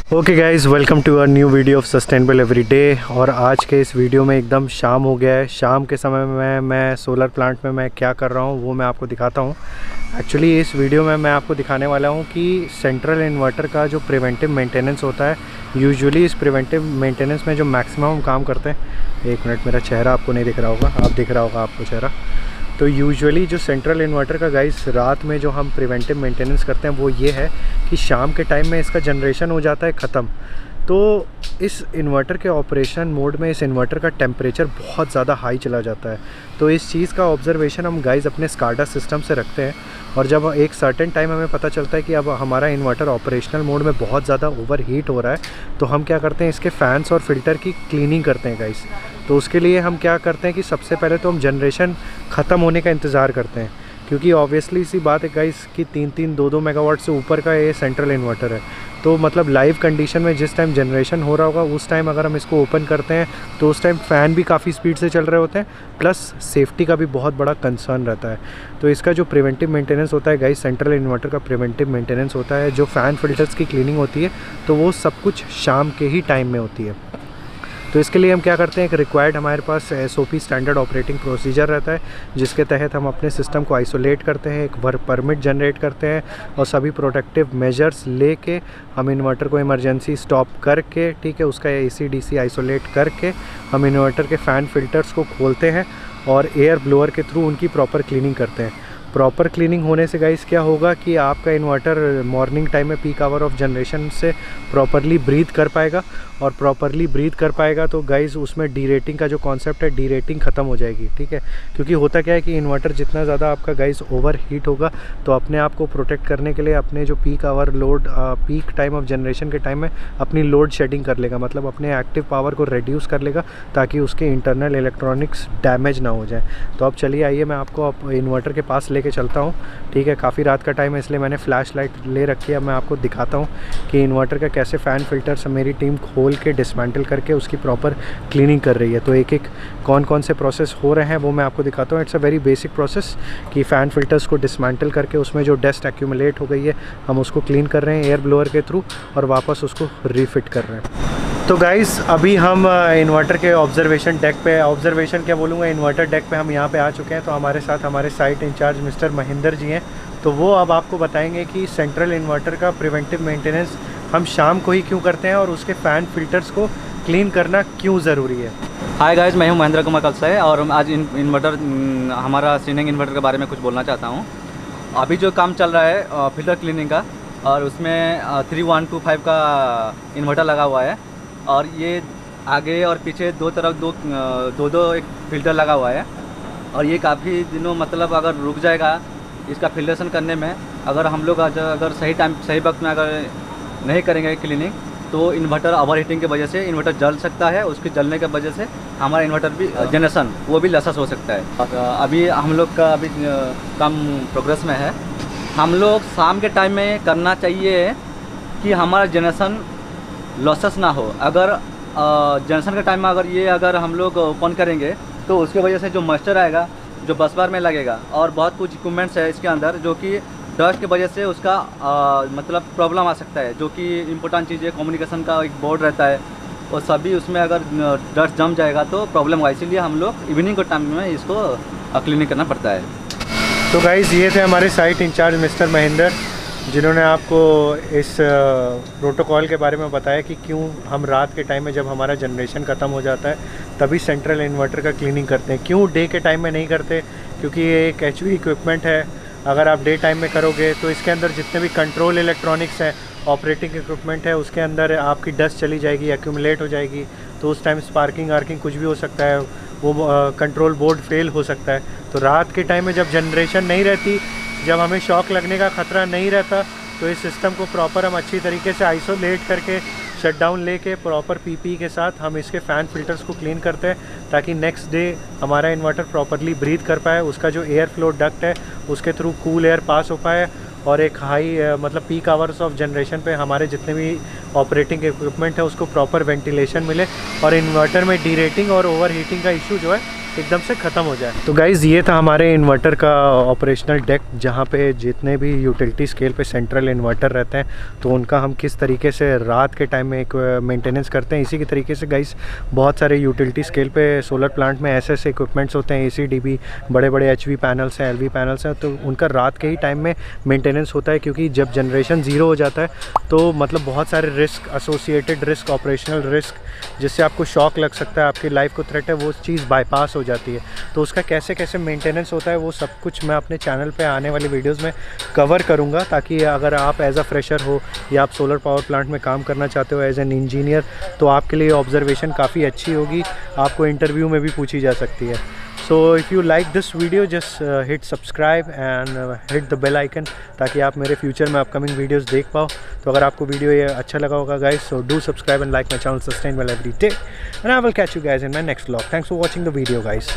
Okay guys, welcome to our new video of sustainable everyday. और आज के इस वीडियो में एकदम शाम हो गया है। शाम के समय में मैं सोलर प्लांट में मैं क्या कर रहा हूँ वो मैं आपको दिखाता हूँ। एक्चुअली इस वीडियो में मैं आपको दिखाने वाला हूँ कि सेंट्रल इन्वर्टर का जो प्रिवेंटिव मेंटेनेंस होता है, यूजुअली इस प्रिवेंटिव मेंटेनेंस में जो मैक्सिमम हम काम करते हैं। एक मिनट, मेरा चेहरा आपको नहीं दिख रहा होगा, आप दिख रहा होगा आपको चेहरा। तो यूजुअली जो सेंट्रल इन्वर्टर का गाइस रात में जो हम प्रिवेंटिव मेंटेनेंस करते हैं वो ये है कि शाम के टाइम में इसका जनरेशन हो जाता है ख़त्म। तो इस इन्वर्टर के ऑपरेशन मोड में इस इन्वर्टर का टेम्परेचर बहुत ज़्यादा हाई चला जाता है। तो इस चीज़ का ऑब्जर्वेशन हम गाइस अपने स्काडा सिस्टम से रखते हैं। और जब एक सर्टेन टाइम हमें पता चलता है कि अब हमारा इन्वर्टर ऑपरेशनल मोड में बहुत ज़्यादा ओवर हीट हो रहा है, तो हम क्या करते हैं, इसके फ़ैन्स और फिल्टर की क्लीनिंग करते हैं गाइस। तो उसके लिए हम क्या करते हैं कि सबसे पहले तो हम जनरेशन ख़त्म होने का इंतज़ार करते हैं, क्योंकि ऑब्वियसली सी बात है गाइस कि 3-3, 2-2 मेगावाट से ऊपर का ये सेंट्रल इन्वर्टर है। तो मतलब लाइव कंडीशन में जिस टाइम जनरेशन हो रहा होगा उस टाइम अगर हम इसको ओपन करते हैं तो उस टाइम फ़ैन भी काफ़ी स्पीड से चल रहे होते हैं, प्लस सेफ्टी का भी बहुत बड़ा कंसर्न रहता है। तो इसका जो प्रिवेंटिव मेंटेनेंस होता है गाइस, सेंट्रल इन्वर्टर का प्रिवेंटिव मेंटेनेंस होता है, जो फ़ैन फिल्टर्स की क्लीनिंग होती है, तो वो सब कुछ शाम के ही टाइम में होती है। तो इसके लिए हम क्या करते हैं, एक रिक्वायर्ड हमारे पास SOP स्टैंडर्ड ऑपरेटिंग प्रोसीजर रहता है, जिसके तहत हम अपने सिस्टम को आइसोलेट करते हैं, एक वर्क परमिट जनरेट करते हैं और सभी प्रोटेक्टिव मेजर्स लेके हम इन्वर्टर को इमरजेंसी स्टॉप करके, ठीक है, उसका AC/DC आइसोलेट करके हम इन्वर्टर के फ़ैन फिल्टर्स को खोलते हैं और एयर ब्लोअर के थ्रू उनकी प्रॉपर क्लीनिंग करते हैं। प्रॉपर क्लीनिंग होने से गाइस क्या होगा कि आपका इन्वर्टर मॉर्निंग टाइम में पीक आवर ऑफ जनरेशन से प्रॉपरली ब्रीथ कर पाएगा, और प्रॉपरली ब्रीथ कर पाएगा तो गाइस उसमें डी रेटिंग का जो कॉन्सेप्ट है, डी रेटिंग ख़त्म हो जाएगी, ठीक है। क्योंकि होता क्या है कि इन्वर्टर जितना ज़्यादा आपका गाइस ओवर हीट होगा, तो अपने आप को प्रोटेक्ट करने के लिए अपने जो peak hour load, peak time of generation के टाइम में अपनी लोड शेडिंग कर लेगा, मतलब अपने एक्टिव पावर को रिड्यूस कर लेगा ताकि उसके इंटरनल इलेक्ट्रॉनिक्स डैमेज ना हो जाए। तो अब चलिए आइए मैं आपको इन्वर्टर के पास लेके चलता हूँ, ठीक है। काफ़ी रात का टाइम है इसलिए मैंने फ्लैश लाइट ले रखी है। मैं आपको दिखाता हूँ कि इन्वर्टर का कैसे फ़ैन फिल्टर्स मेरी टीम खोल के डिसमेंटल करके उसकी प्रॉपर क्लीनिंग कर रही है। तो एक एक कौन कौन से प्रोसेस हो रहे हैं वो मैं आपको दिखाता हूँ। It's a very basic process कि फ़ैन फिल्टर्स को डिसमेंटल करके उसमें जो डस्ट एक्यूमुलेट हो गई है हम उसको क्लीन कर रहे हैं एयर ब्लोअर के थ्रू और वापस उसको रीफिट कर रहे हैं। तो गाइस अभी हम इन्वर्टर के ऑब्जर्वेशन डेक पे, ऑब्जर्वेशन क्या बोलूँगा, इन्वर्टर डेक पे हम यहाँ पे आ चुके हैं। तो हमारे साथ हमारे site in charge mister Mahendra ji हैं। तो वो अब आपको बताएंगे कि सेंट्रल इन्वर्टर का प्रिवेंटिव मेंटेनेंस हम शाम को ही क्यों करते हैं और उसके फ़ैन फिल्टर्स को क्लीन करना क्यों ज़रूरी है। हाय गाइस, मैं हूं महेंद्र कुमार कल से और आज इन्वर्टर हमारा सीलिंग इन्वर्टर के बारे में कुछ बोलना चाहता हूं। अभी जो काम चल रहा है फिल्टर क्लीनिंग का, और उसमें 3125 का इन्वर्टर लगा हुआ है, और ये आगे और पीछे दो तरफ दो एक फिल्टर लगा हुआ है। और ये काफ़ी दिनों, मतलब अगर रुक जाएगा इसका फिल्ट्रेशन करने में, अगर हम लोग अगर सही टाइम सही वक्त में अगर नहीं करेंगे क्लीनिंग, तो इन्वर्टर ओवर हीटिंग की वजह से इन्वर्टर जल सकता है। उसके जलने की वजह से हमारा इन्वर्टर भी जनरेशन वो भी लॉसेस हो सकता है। और अभी हम लोग का अभी काम प्रोग्रेस में है। हम लोग शाम के टाइम में करना चाहिए कि हमारा जनरेशन लॉसेस ना हो। अगर जनरेशन के टाइम में अगर हम लोग ओपन करेंगे तो उसकी वजह से जो मॉइस्चर आएगा, जो बस बार में लगेगा, और बहुत कुछ इक्विपमेंट्स है इसके अंदर जो कि डस्ट की वजह से उसका मतलब प्रॉब्लम आ सकता है। जो कि इम्पोर्टेंट चीज़ है, कम्युनिकेशन का एक बोर्ड रहता है, और सभी उसमें अगर डस्ट जम जाएगा तो प्रॉब्लम होगा। इसीलिए हम लोग इवनिंग के टाइम में इसको क्लीनिंग करना पड़ता है। तो गाइज़ ये थे हमारे साइट इंचार्ज मिस्टर महेंद्र, जिन्होंने आपको इस प्रोटोकॉल के बारे में बताया कि क्यों हम रात के टाइम में जब हमारा जनरेशन ख़त्म हो जाता है तभी सेंट्रल इन्वर्टर का क्लीनिंग करते हैं, क्यों डे के टाइम में नहीं करते। क्योंकि ये एक HV इक्विपमेंट है। अगर आप डे टाइम में करोगे तो इसके अंदर जितने भी कंट्रोल इलेक्ट्रॉनिक्स हैं, ऑपरेटिंग इक्विपमेंट है, उसके अंदर आपकी डस्ट चली जाएगी, एक्यूमुलेट हो जाएगी। तो उस टाइम स्पार्किंग आर्किंग कुछ भी हो सकता है, वो कंट्रोल बोर्ड फेल हो सकता है। तो रात के टाइम में जब जनरेशन नहीं रहती, जब हमें शॉक लगने का ख़तरा नहीं रहता, तो इस सिस्टम को प्रॉपर हम अच्छी तरीके से आइसोलेट करके शटडाउन लेके प्रॉपर PPE के साथ हम इसके फ़ैन फिल्टर्स को क्लीन करते हैं, ताकि नेक्स्ट डे हमारा इन्वर्टर प्रॉपरली ब्रीथ कर पाए, उसका जो एयर फ्लो डक्ट है उसके थ्रू कूल एयर पास हो पाए, और एक हाई मतलब पीक आवर्स ऑफ जनरेशन पे हमारे जितने भी ऑपरेटिंग इक्विपमेंट है उसको प्रॉपर वेंटिलेशन मिले, और इन्वर्टर में डी रेटिंग और ओवर हीटिंग का इशू जो है एकदम से ख़त्म हो जाए। तो गाइज़ ये था हमारे इन्वर्टर का ऑपरेशनल डेक, जहाँ पे जितने भी यूटिलिटी स्केल पे सेंट्रल इन्वर्टर रहते हैं तो उनका हम किस तरीके से रात के टाइम में एक मेंटेनेंस करते हैं। इसी के तरीके से गाइज़ बहुत सारे यूटिलिटी स्केल पे सोलर प्लांट में ऐसे ऐसे इक्विपमेंट्स होते हैं, ACDB, बड़े बड़े HV पैनल्स हैं, LV पैनल्स हैं, तो उनका रात के ही टाइम में मेंटेनेंस होता है, क्योंकि जब जनरेशन ज़ीरो हो जाता है तो मतलब बहुत सारे risk, associated risk, operational risk, जिससे आपको शॉक लग सकता है, आपकी लाइफ को थ्रेट है, वो चीज़ बाईपास हो जाती है। तो उसका कैसे कैसे मेंटेनेंस होता है वो सब कुछ मैं अपने चैनल पे आने वाली वीडियोस में कवर करूँगा, ताकि अगर आप एज अ फ्रेशर हो या आप सोलर पावर प्लांट में काम करना चाहते हो एज एन इंजीनियर, तो आपके लिए ऑब्जर्वेशन काफ़ी अच्छी होगी, आपको इंटरव्यू में भी पूछी जा सकती है। So if you like this video, just hit subscribe and hit the bell icon, ताकि आप मेरे फ्यूचर में अपकमिंग वीडियोस देख पाओ। तो अगर आपको वीडियो ये अच्छा लगा होगा guys, so do subscribe and like my channel Sustainable Every Day, and I will catch you guys in my next vlog. Thanks for watching the video guys.